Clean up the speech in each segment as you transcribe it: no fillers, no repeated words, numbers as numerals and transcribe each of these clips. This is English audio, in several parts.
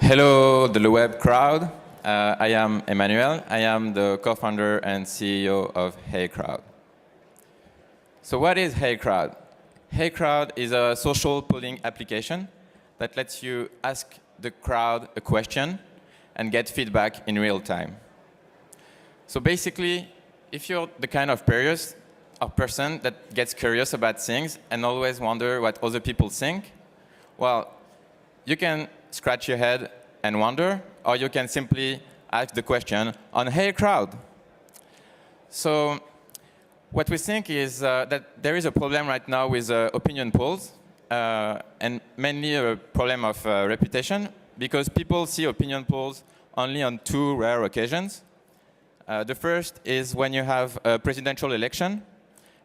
Hello, the LeWeb crowd. I am Emmanuel. I am the co-founder and CEO of HeyCrowd. So what is HeyCrowd? HeyCrowd is a social polling application that lets you ask the crowd a question and get feedback in real time. So basically, if you're the kind of person that gets curious about things and always wonder what other people think, well, you can scratch your head and wonder, or you can simply ask the question on HeyCrowd. So what we think is that there is a problem right now with opinion polls, and mainly a problem of reputation, because people see opinion polls only on two rare occasions. The first is when you have a presidential election,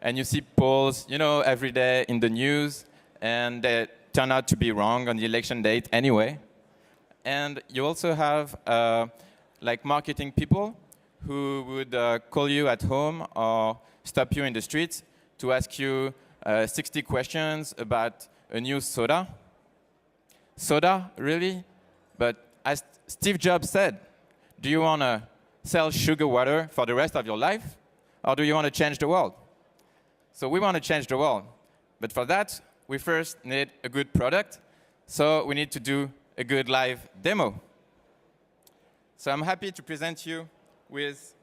and you see polls, every day in the news, and they turn out to be wrong on the election date anyway. And you also have like marketing people who would call you at home or stop you in the streets to ask you 60 questions about a new soda. Soda, really? But as Steve Jobs said, do you want to sell sugar water for the rest of your life? Or do you want to change the world? So we want to change the world. But for that, we first need a good product. So we need to do a good live demo. So I'm happy to present you with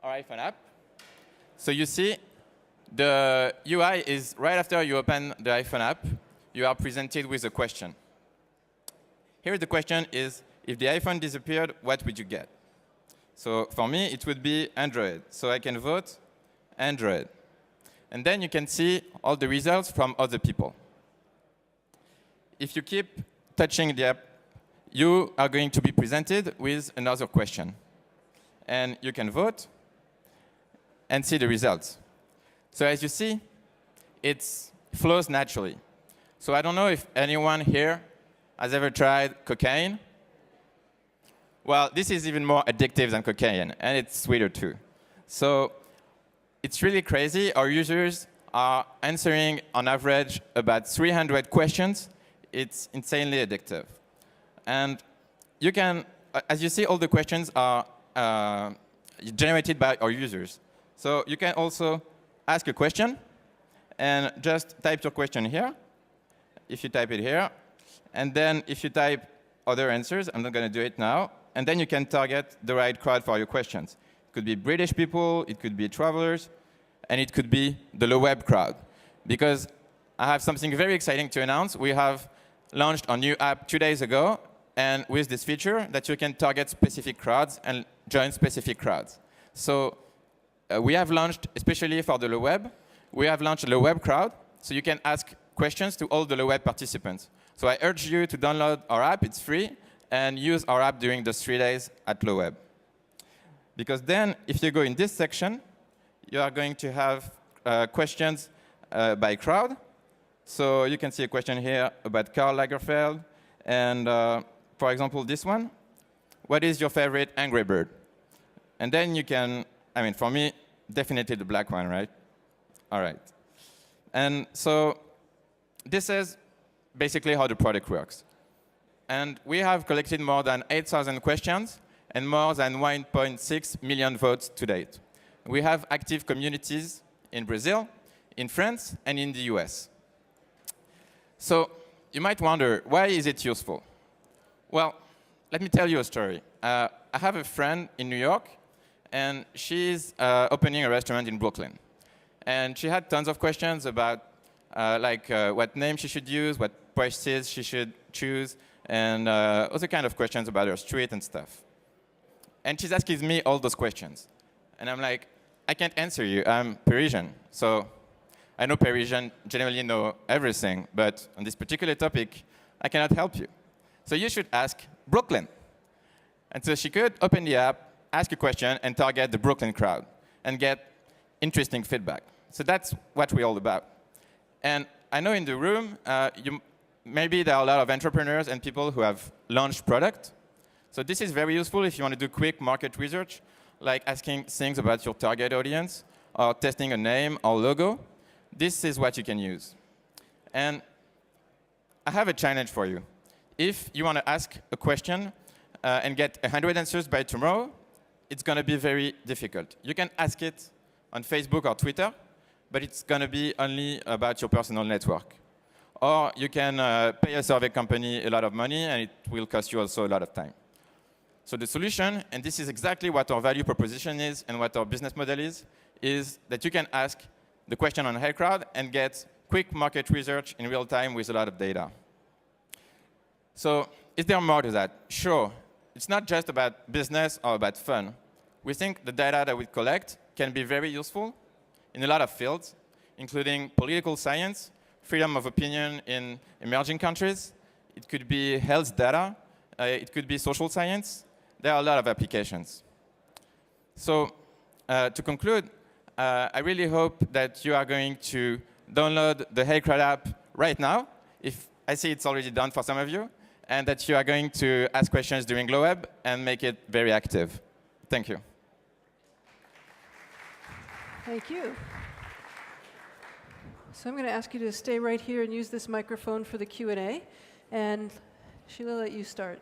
our iPhone app. So you see, the UI is right after you open the iPhone app, you are presented with a question. Here the question is, if the iPhone disappeared, what would you get? So for me, it would be Android. So I can vote Android. And then you can see all the results from other people. If you keep touching the app, you are going to be presented with another question. And you can vote and see the results. So as you see, it flows naturally. So I don't know if anyone here has ever tried cocaine. Well, this is even more addictive than cocaine, and it's sweeter too. So it's really crazy. Our users are answering, on average, about 300 questions. It's insanely addictive. And you can, as you see, all the questions are generated by our users. So you can also ask a question and just type your question here, if you type it here. And then if you type other answers, I'm not going to do it now, and then you can target the right crowd for your questions. It could be British people, it could be travelers, and it could be the LeWeb crowd. Because I have something very exciting to announce. We have launched our new app 2 days ago, and with this feature that you can target specific crowds and join specific crowds. So we have launched, especially for the LeWeb, we have launched a LeWeb crowd, so you can ask questions to all the LeWeb participants. So I urge you to download our app, it's free, and use our app during those 3 days at LeWeb. Because then, if you go in this section, you are going to have questions by crowd. So you can see a question here about Karl Lagerfeld. And for example, this one, what is your favorite Angry Bird? And then you can, for me, definitely the black one, right? All right. And so this is basically how the product works. And we have collected more than 8,000 questions and more than 1.6 million votes to date. We have active communities in Brazil, in France, and in the US. So you might wonder, why is it useful? Well, let me tell you a story. I have a friend in New York, and she's opening a restaurant in Brooklyn. And she had tons of questions about what name she should use, what prices she should choose, and other kind of questions about her street and stuff. And she's asking me all those questions. And I'm like, I can't answer you. I'm Parisian. So I know Parisians generally know everything, but on this particular topic, I cannot help you. So you should ask Brooklyn. And so she could open the app, ask a question, and target the Brooklyn crowd, and get interesting feedback. So that's what we're all about. And I know in the room, maybe there are a lot of entrepreneurs and people who have launched product. So this is very useful if you want to do quick market research, like asking things about your target audience, or testing a name or logo. this is what you can use. And I have a challenge for you. If you want to ask a question and get 100 answers by tomorrow, it's going to be very difficult. You can ask it on Facebook or Twitter, but it's going to be only about your personal network. Or you can pay a survey company a lot of money, and it will cost you also a lot of time. So the solution, and this is exactly what our value proposition is and what our business model is that you can ask the question on HeyCrowd and get quick market research in real time with a lot of data. So is there more to that? Sure. It's not just about business or about fun. We think the data that we collect can be very useful in a lot of fields, including political science, freedom of opinion in emerging countries. It could be health data. It could be social science. There are a lot of applications. So to conclude, I really hope that you are going to download the HeyCrowd app right now. If I see it's already done for some of you, and that you are going to ask questions during LeWeb and make it very active. Thank you. Thank you. So I'm going to ask you to stay right here and use this microphone for the Q&A. And Sheila, let you start.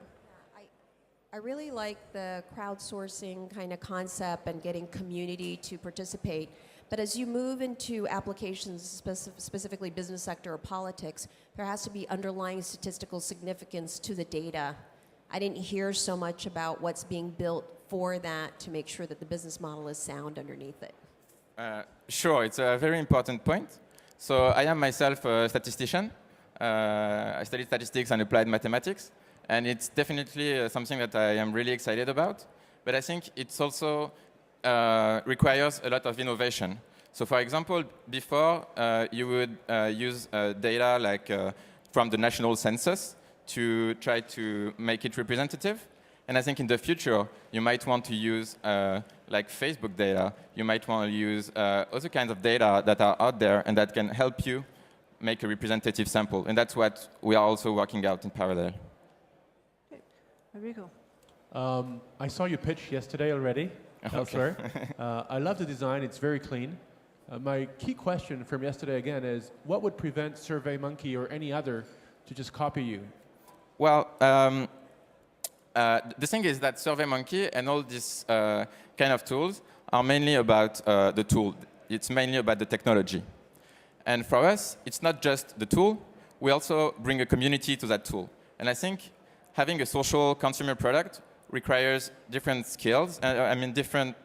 I really like the crowdsourcing kind of concept and getting community to participate. But as you move into applications, specifically business sector or politics, there has to be underlying statistical significance to the data. I didn't hear so much about what's being built for that to make sure that the business model is sound underneath it. Sure, it's a very important point. So I am myself a statistician. I studied statistics and applied mathematics. And it's definitely something that I am really excited about. But I think it's also requires a lot of innovation. So for example, before you would use data like from the national census to try to make it representative. And I think in the future, you might want to use like Facebook data. You might want to use other kinds of data that are out there and that can help you make a representative sample. And that's what we are also working out in parallel. Okay. Rodrigo. I saw you pitch yesterday already. Okay. I love the design. It's very clean. My key question from yesterday again is, what would prevent SurveyMonkey or any other to just copy you? Well, the thing is that SurveyMonkey and all these kind of tools are mainly about the tool. It's mainly about the technology. And for us, it's not just the tool. We also bring a community to that tool. And I think having a social consumer product requires different skills, different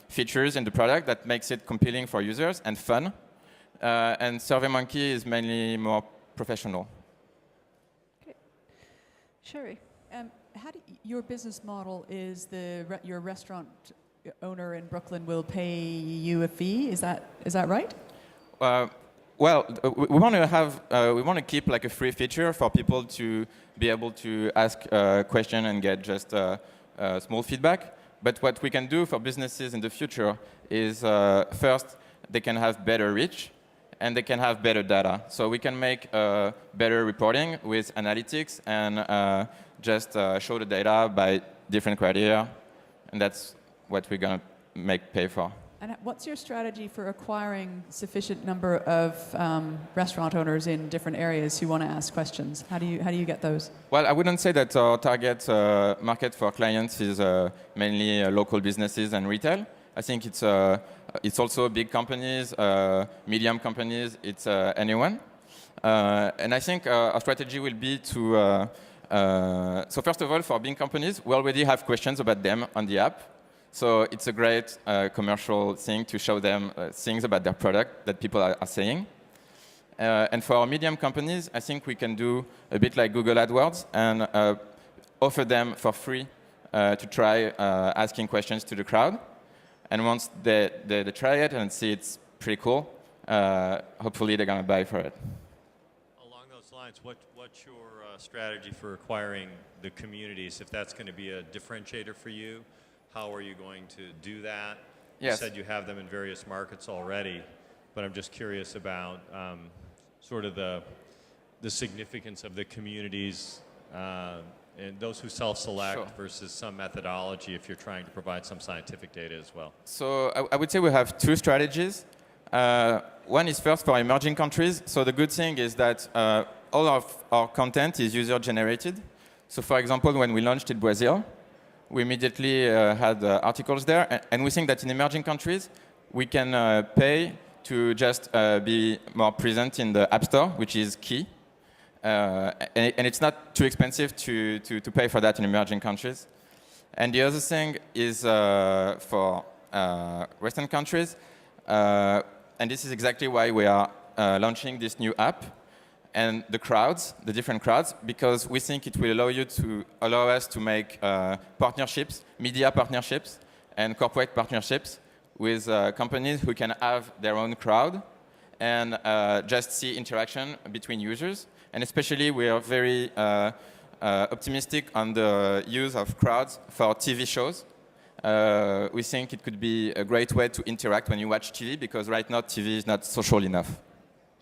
features in the product that makes it compelling for users and fun. And SurveyMonkey is mainly more professional. Okay. Sherry. Your business model is your restaurant owner in Brooklyn will pay you a fee. Is that right? Well, we want to keep like a free feature for people to be able to ask a question and get just small feedback. But what we can do for businesses in the future is first they can have better reach and they can have better data. So we can make better reporting with analytics and just show the data by different criteria, and that's what we're going to make pay for. And what's your strategy for acquiring sufficient number of restaurant owners in different areas who want to ask questions? How do you get those? Well, I wouldn't say that our target market for clients is mainly local businesses and retail. I think it's also big companies, medium companies. It's anyone. And I think our strategy will be to. So first of all, for big companies, we already have questions about them on the app. So it's a great commercial thing to show them things about their product that people are saying. And for medium companies, I think we can do a bit like Google AdWords and offer them for free to try asking questions to the crowd. And once they try it and see it's pretty cool, hopefully they're going to buy for it. Along those lines, what's your strategy for acquiring the communities? If that's going to be a differentiator for you, how are you going to do that? Yes. You said you have them in various markets already, but I'm just curious about sort of the significance of the communities and those who self-select Sure. versus some methodology if you're trying to provide some scientific data as well. So I would say we have two strategies. one is first for emerging countries. So the good thing is that all of our content is user-generated. So for example, when we launched in Brazil, we immediately had articles there. And we think that in emerging countries, we can pay to just be more present in the App Store, which is key. And it's not too expensive to pay for that in emerging countries. And the other thing is for Western countries, and this is exactly why we are launching this new app and the crowds, the different crowds, because we think it will allow us to make partnerships, media partnerships, and corporate partnerships with companies who can have their own crowd and just see interaction between users. And especially, we are very optimistic on the use of crowds for TV shows. We think it could be a great way to interact when you watch TV, because right now TV is not social enough.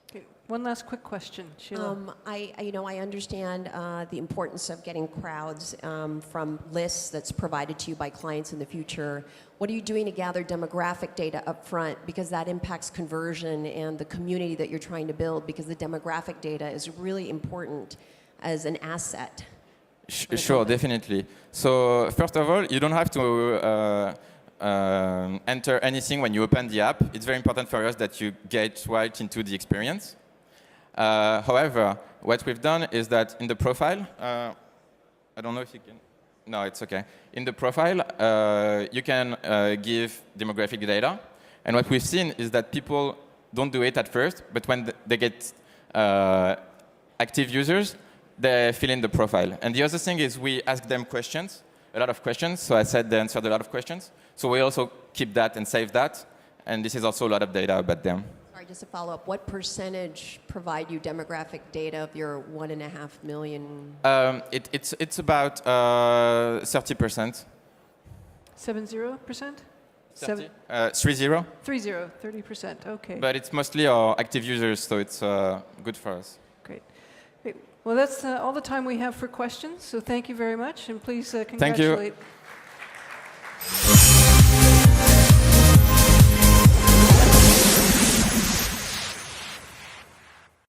Okay, one last quick question, Sheila. I understand the importance of getting crowds from lists that's provided to you by clients in the future. What are you doing to gather demographic data up front? Because that impacts conversion and the community that you're trying to build, because the demographic data is really important as an asset. Sure, definitely. So first of all, you don't have to enter anything when you open the app. It's very important for us that you get right into the experience. However, what we've done is that in the profile, I don't know if you can. No, it's OK. In the profile, you can give demographic data. And what we've seen is that people don't do it at first, but when they get active users, they fill in the profile. And the other thing is we ask them questions, a lot of questions. So I said they answered a lot of questions. So we also keep that and save that. And this is also a lot of data about them. Sorry, just to follow up, what percentage provide you demographic data of your 1.5 million? It's about 30%. 70%? 30? 30%, OK. But it's mostly our active users, so it's good for us. Great. Well, that's all the time we have for questions. So thank you very much. And please congratulate. Thank you.